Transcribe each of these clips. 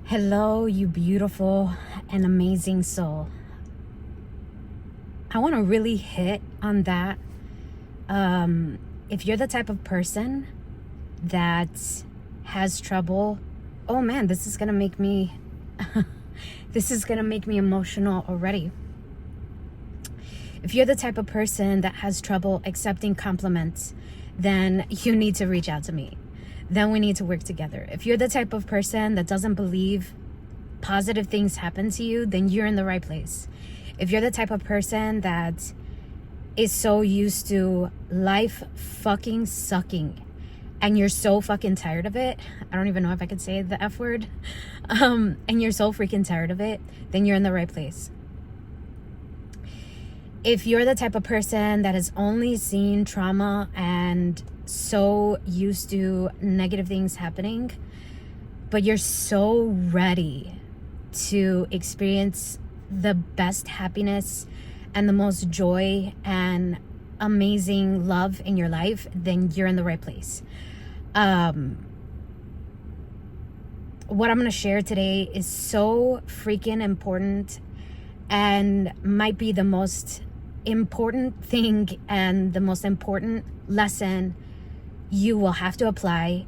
Hello, you beautiful and amazing soul. I want to really hit on that. If you're the type of person that has trouble, oh man, this is gonna make me emotional already. If you're the type of person that has trouble accepting compliments, then you need to reach out to me. Then we need to work together. If you're the type of person that doesn't believe positive things happen to you, then you're in the right place. If you're the type of person that is so used to life fucking sucking and you're so fucking tired of it, I don't even know if I could say the F word, and you're so freaking tired of it, then you're in the right place. If you're the type of person that has only seen trauma and so used to negative things happening, but you're so ready to experience the best happiness and the most joy and amazing love in your life, then you're in the right place. What I'm going to share today is so freaking important and might be the most important thing and the most important lesson you will have to apply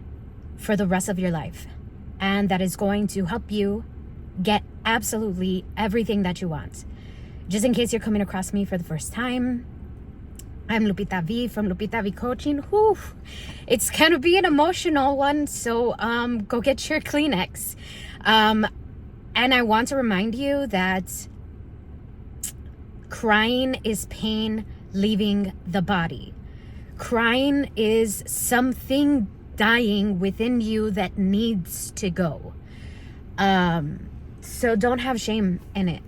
for the rest of your life. And that is going to help you get absolutely everything that you want. Just in case you're coming across me for the first time, I'm Lupita V from Lupita V Coaching. Whew, it's gonna be an emotional one, so go get your Kleenex. And I want to remind you that crying is pain leaving the body. Crying is something dying within you that needs to go. So don't have shame in it.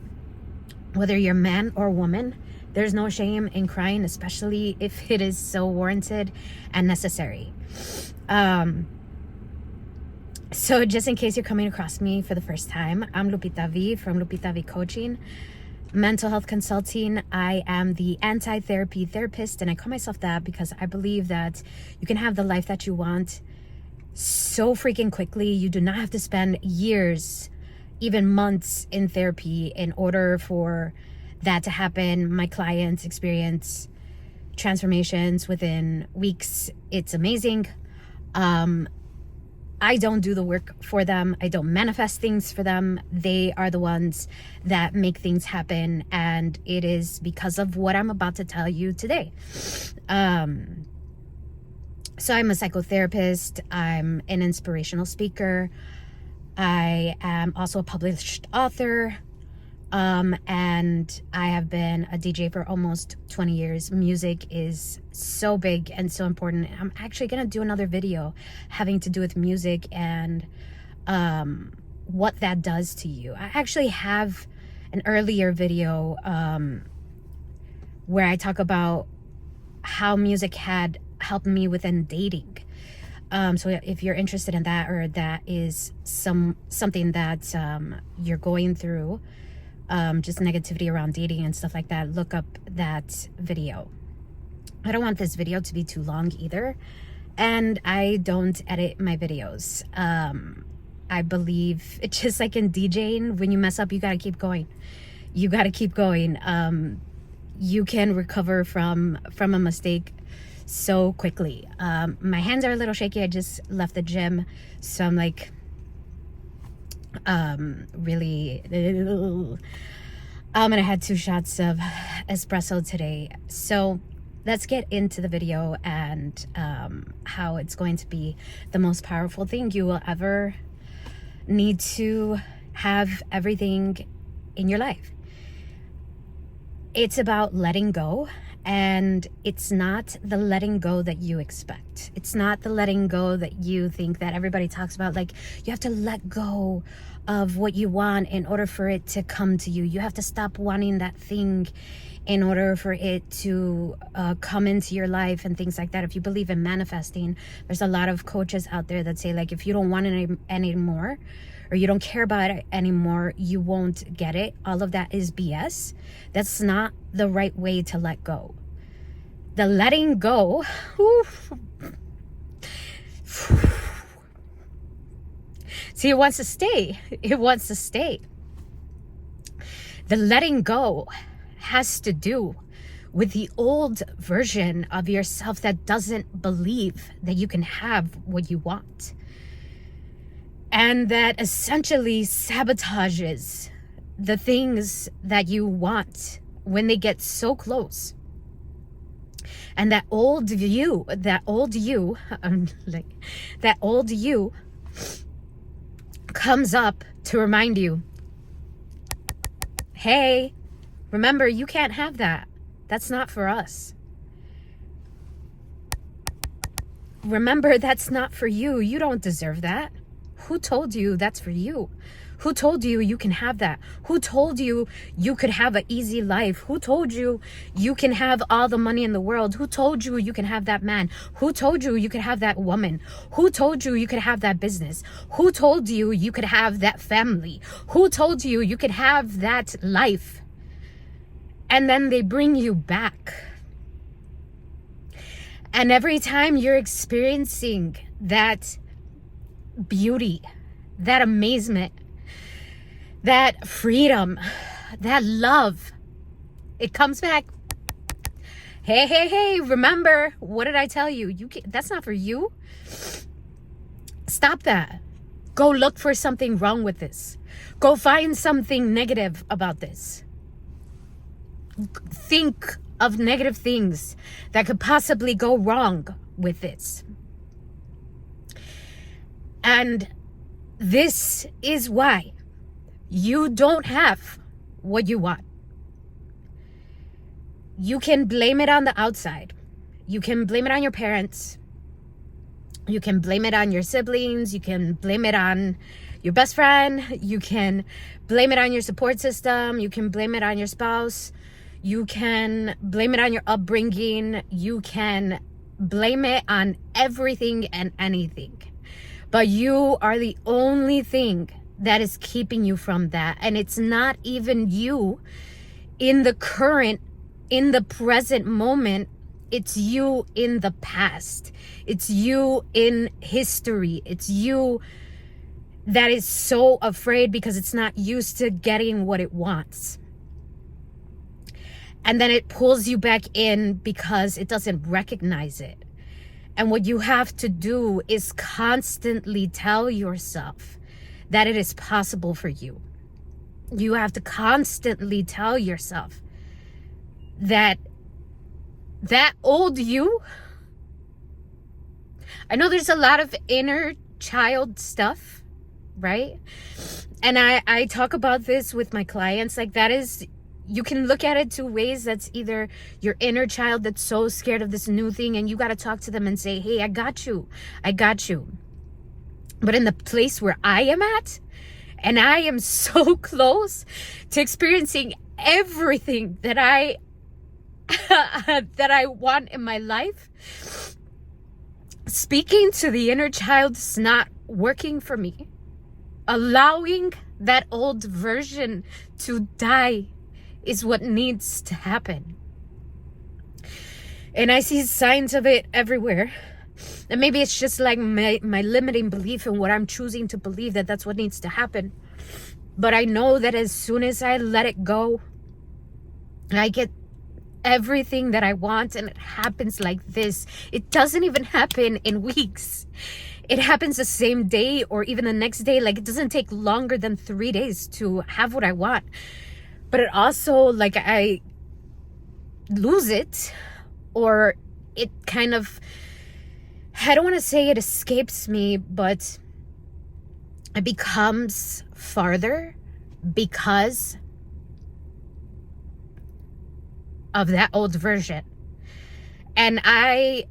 Whether you're man or woman, there's no shame in crying, especially if it is so warranted and necessary. So just in case you're coming across me for the first time, I'm Lupita V from Lupita V Coaching, mental health consulting. I am the anti-therapy therapist, and I call myself that because I believe that you can have the life that you want so freaking quickly. You do not have to spend years, even months in therapy in order for that to happen. My clients experience transformations within weeks. It's amazing. I don't do the work for them. I don't manifest things for them. They are the ones that make things happen. And it is because of what I'm about to tell you today. So I'm a psychotherapist. I'm an inspirational speaker. I am also a published author. And I have been a DJ for almost 20 years. Music is so big and so important. I'm actually going to do another video having to do with music and what that does to you. I actually have an earlier video where I talk about how music had helped me within dating. So if you're interested in that, or that is something that you're going through, just negativity around dating and stuff like that, look up that video. I don't want this video to be too long either, and I don't edit my videos. I believe it's just like in DJing, when you mess up, you gotta keep going. You gotta keep going. You can recover from a mistake so quickly. My hands are a little shaky. I just left the gym, so I'm like really and I had 2 shots of espresso today. So let's get into the video and how it's going to be the most powerful thing you will ever need to have everything in your life. It's about letting go. And it's not the letting go that you expect. It's not the letting go that you think that everybody talks about. Like, you have to let go of what you want in order for it to come to you. You have to stop wanting that thing in order for it to come into your life and things like that. If you believe in manifesting, there's a lot of coaches out there that say, like, if you don't want it anymore, or you don't care about it anymore, you won't get it. All of that is BS. That's not the right way to let go. The letting go, See, it wants to stay. It wants to stay. The letting go has to do with the old version of yourself that doesn't believe that you can have what you want. And that essentially sabotages the things that you want when they get so close. And that old you comes up to remind you, hey, remember, you can't have that. That's not for us. Remember, that's not for you. You don't deserve that. Who told you that's for you? Who told you you can have that? Who told you you could have an easy life? Who told you you can have all the money in the world? Who told you you can have that man? Who told you you could have that woman? Who told you you could have that business? Who told you you could have that family? Who told you you could have that life? And then they bring you back. And every time you're experiencing that beauty, that amazement, that freedom, that love, it comes back. Hey, remember, what did I tell you? That's not for you. Stop that. Go look for something wrong with this. Go find something negative about this. Think of negative things that could possibly go wrong with this. And this is why you don't have what you want. You can blame it on the outside. You can blame it on your parents. You can blame it on your siblings. You can blame it on your best friend. You can blame it on your support system. You can blame it on your spouse. You can blame it on your upbringing. You can blame it on everything and anything. But you are the only thing that is keeping you from that. And it's not even you in the present moment. It's you in the past. It's you in history. It's you that is so afraid because it's not used to getting what it wants. And then it pulls you back in because it doesn't recognize it. And what you have to do is constantly tell yourself that it is possible for you. You have to constantly tell yourself that old you, I know there's a lot of inner child stuff, right? And I talk about this with my clients. Like, that is, you can look at it two ways. That's either your inner child that's so scared of this new thing, and you got to talk to them and say, hey, I got you. But in the place where I am at, and I am so close to experiencing everything that I want in my life, speaking to the inner child is not working for me. Allowing that old version to die is what needs to happen. And I see signs of it everywhere. And maybe it's just like my limiting belief in what I'm choosing to believe, that that's what needs to happen. But I know that as soon as I let it go, I get everything that I want, and it happens like this. It doesn't even happen in weeks. It happens the same day or even the next day. Like, it doesn't take longer than 3 days to have what I want. But it also, like, I lose it, or it kind of, I don't want to say it escapes me, but it becomes farther because of that old version. And I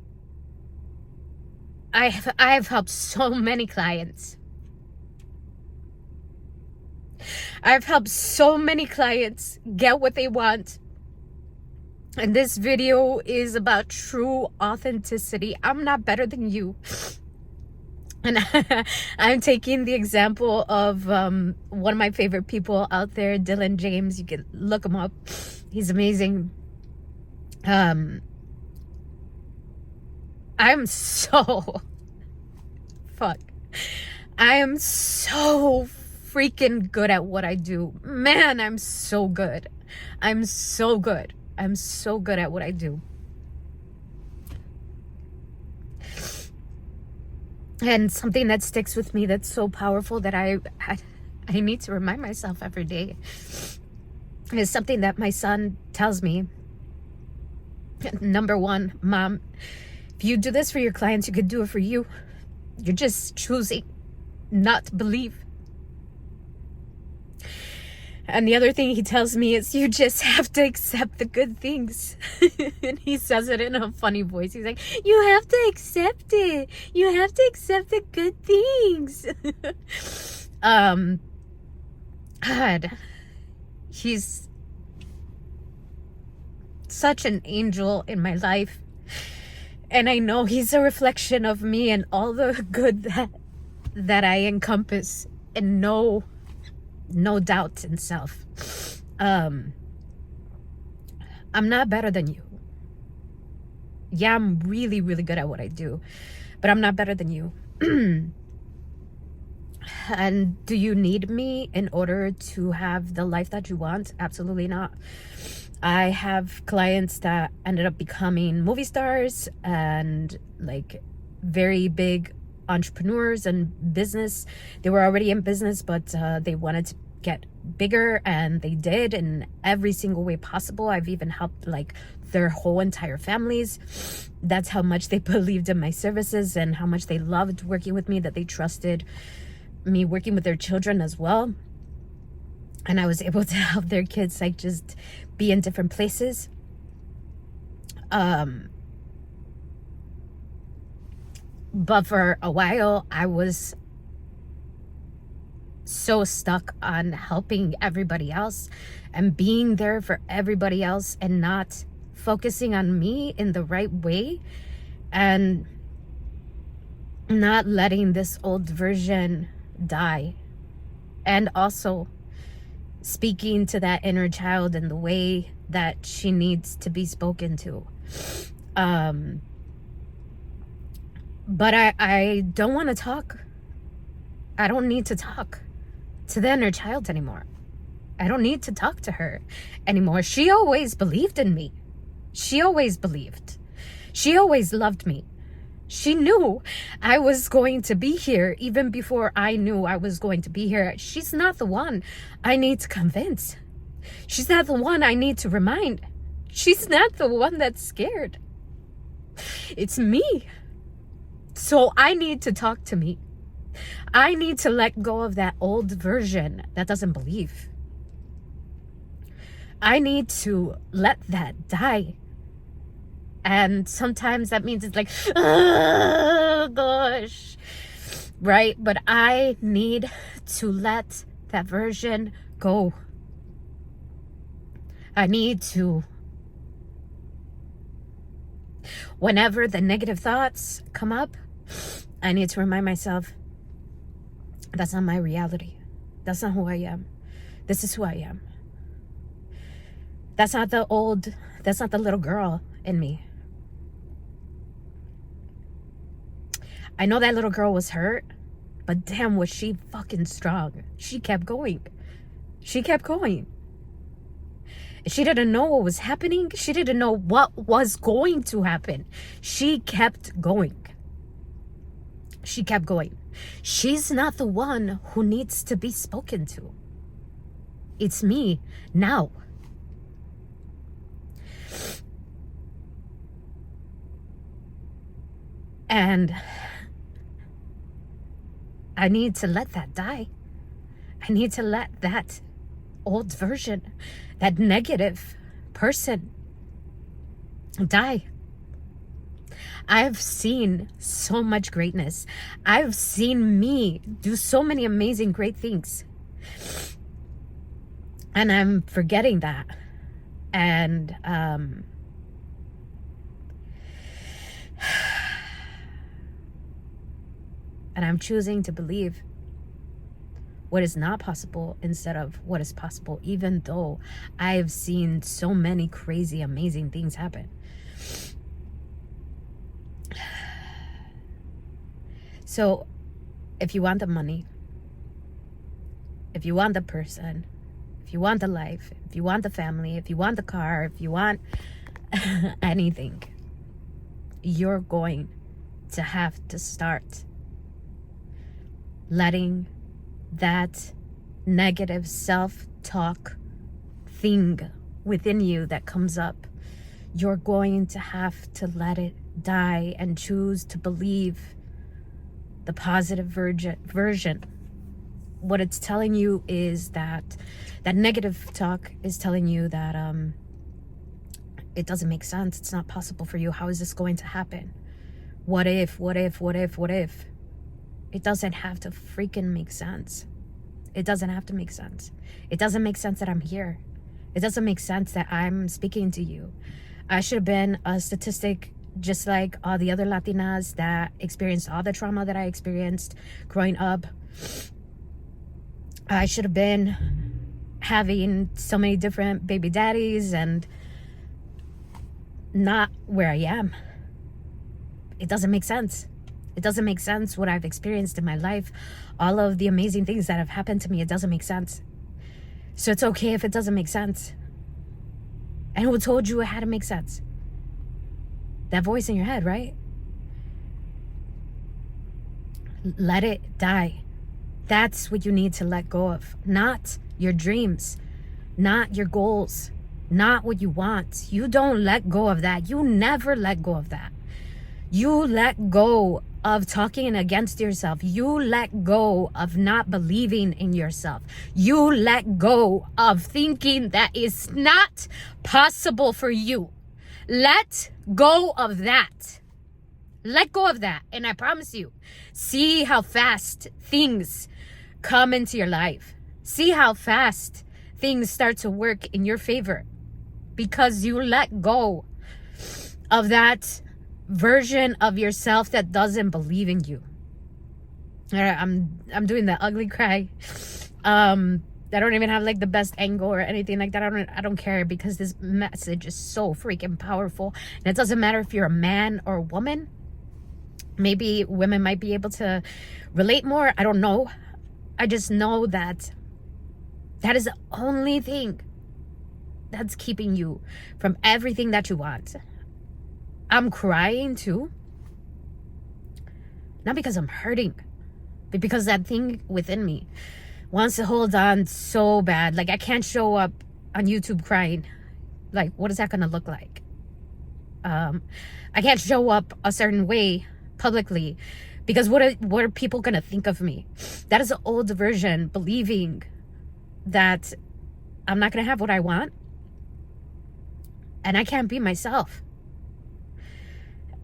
have helped so many clients. I've helped so many clients get what they want. And this video is about true authenticity. I'm not better than you. And I'm taking the example of one of my favorite people out there, Dylan James. You can look him up. He's amazing. I'm so I am so freaking good at what I do. Man, I'm so good. I'm so good. I'm so good at what I do. And something that sticks with me that's so powerful that I need to remind myself every day is something that my son tells me. Number one, Mom, if you do this for your clients, you could do it for you. You're just choosing not to believe. And the other thing he tells me is you just have to accept the good things. And he says it in a funny voice. He's like, you have to accept it. You have to accept the good things. God, he's such an angel in my life. And I know he's a reflection of me and all the good that I encompass, and no doubt in self. I'm not better than you. Yeah, I'm really, really good at what I do, but I'm not better than you. And do you need me in order to have the life that you want? Absolutely not. I have clients that ended up becoming movie stars and like very big entrepreneurs and business. They were already in business, but they wanted to get bigger, and they did in every single way possible. I've even helped like their whole entire families. That's how much they believed in my services and how much they loved working with me, that they trusted me working with their children as well. And I was able to help their kids like just be in different places. But for a while, I was so stuck on helping everybody else and being there for everybody else and not focusing on me in the right way, and not letting this old version die, and also speaking to that inner child in the way that she needs to be spoken to. But I don't want to talk. I don't need to talk to the inner child anymore. I don't need to talk to her anymore. She always believed in me. She always believed. She always loved me. She knew I was going to be here even before I knew I was going to be here. She's not the one I need to convince. She's not the one I need to remind. She's not the one that's scared. It's me. So I need to talk to me. I need to let go of that old version that doesn't believe. I need to let that die. And sometimes that means it's like, oh gosh, right? But I need to let that version go. I need to, whenever the negative thoughts come up, I need to remind myself, that's not my reality. That's not who I am. This is who I am. That's not the little girl in me. I know that little girl was hurt, but damn, was she fucking strong. She kept going. She kept going. She didn't know what was happening. She didn't know what was going to happen. She kept going. She kept going. She's not the one who needs to be spoken to. It's me now. And I need to let that die. I need to let that old version, that negative person die. I've seen so much greatness. I've seen me do so many amazing, great things. And I'm forgetting that. And I'm choosing to believe what is not possible instead of what is possible, even though I've seen so many crazy, amazing things happen. So If you want the money, if you want the person, if you want the life, if you want the family, if you want the car, if you want anything, you're going to have to start letting that negative self-talk thing within you that comes up, you're going to have to let it die and choose to believe the positive version. What it's telling you is that negative talk is telling you that it doesn't make sense. It's not possible for you. How is this going to happen? What if? It doesn't have to freaking make sense. It doesn't have to make sense. It doesn't make sense that I'm here. It doesn't make sense that I'm speaking to you. I should have been a statistic just like all the other Latinas that experienced all the trauma that I experienced growing up. I should have been having so many different baby daddies and not where I am. It doesn't make sense. It doesn't make sense what I've experienced in my life. All of the amazing things that have happened to me, it doesn't make sense. So it's okay if it doesn't make sense. And who told you it had to make sense? That voice in your head, right? Let it die. That's what you need to let go of. Not your dreams, not your goals, not what you want. You don't let go of that. You never let go of that. You let go of talking against yourself. You let go of not believing in yourself. You let go of thinking that it's not possible for you. Let go of that. Let go of that. And I promise you, see how fast things come into your life. See how fast things start to work in your favor because you let go of that version of yourself that doesn't believe in you. All right, I'm doing the ugly cry. I don't even have like the best angle or anything like that. I don't care because this message is so freaking powerful. And it doesn't matter if you're a man or a woman. Maybe women might be able to relate more. I don't know. I just know that that is the only thing that's keeping you from everything that you want. I'm crying too. Not because I'm hurting, but because that thing within me wants to hold on so bad. Like I can't show up on YouTube crying. Like what is that going to look like? I can't show up a certain way publicly because what are people going to think of me? That is an old version believing that I'm not going to have what I want and I can't be myself.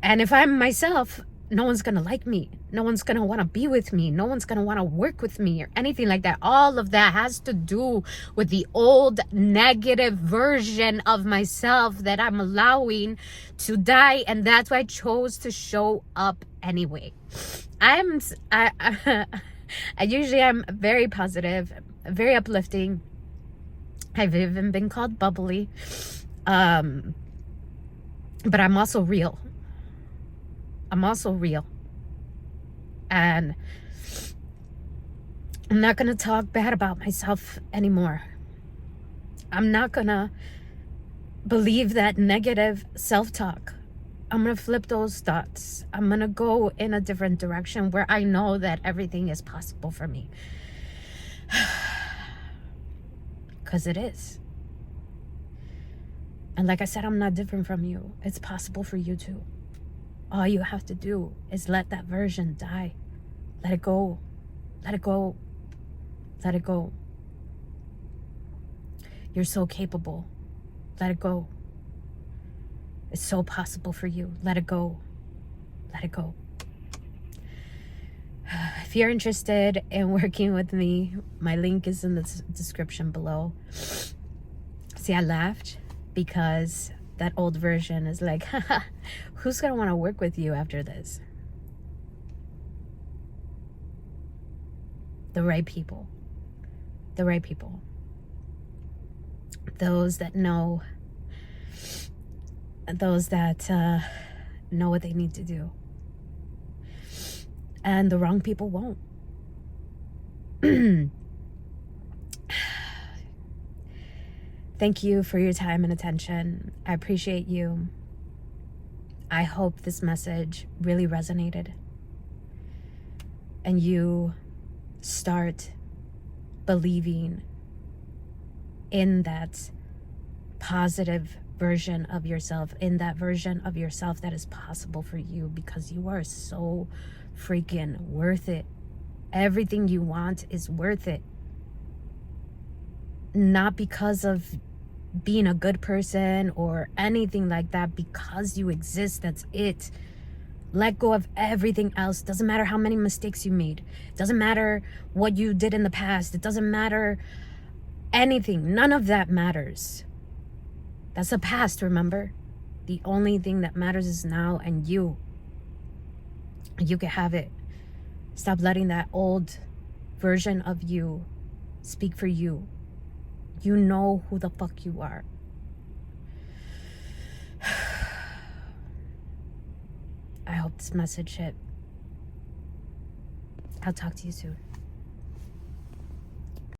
And if I'm myself, no one's going to like me. No one's going to want to be with me. No one's going to want to work with me or anything like that. All of that has to do with the old negative version of myself that I'm allowing to die. And that's why I chose to show up anyway. I usually am very positive, very uplifting. I've even been called bubbly. But I'm also real. I'm also real. And I'm not going to talk bad about myself anymore. I'm not going to believe that negative self-talk. I'm going to flip those thoughts. I'm going to go in a different direction where I know that everything is possible for me. Because it is. And like I said, I'm not different from you. It's possible for you too. All you have to do is let that version die. Let it go. Let it go. Let it go. You're so capable. Let it go. It's so possible for you. Let it go. Let it go. If you're interested in working with me, my link is in the description below. See, I laughed because that old version is like, haha, who's gonna want to work with you after this? The right people. The right people. Those that know. Those that know what they need to do. And the wrong people won't. Thank you for your time and attention. I appreciate you. I hope this message really resonated and you start believing in that positive version of yourself, in that version of yourself that is possible for you, because you are so freaking worth it. Everything you want is worth it. Not because of being a good person or anything like that, because you exist. That's it. Let go of everything else. Doesn't matter how many mistakes you made. Doesn't matter what you did in the past. It doesn't matter anything. None of that matters. That's the past, remember? The only thing that matters is now, and you can have it. Stop letting that old version of you speak for you. You know who the fuck you are. I hope this message hit. I'll talk to you soon.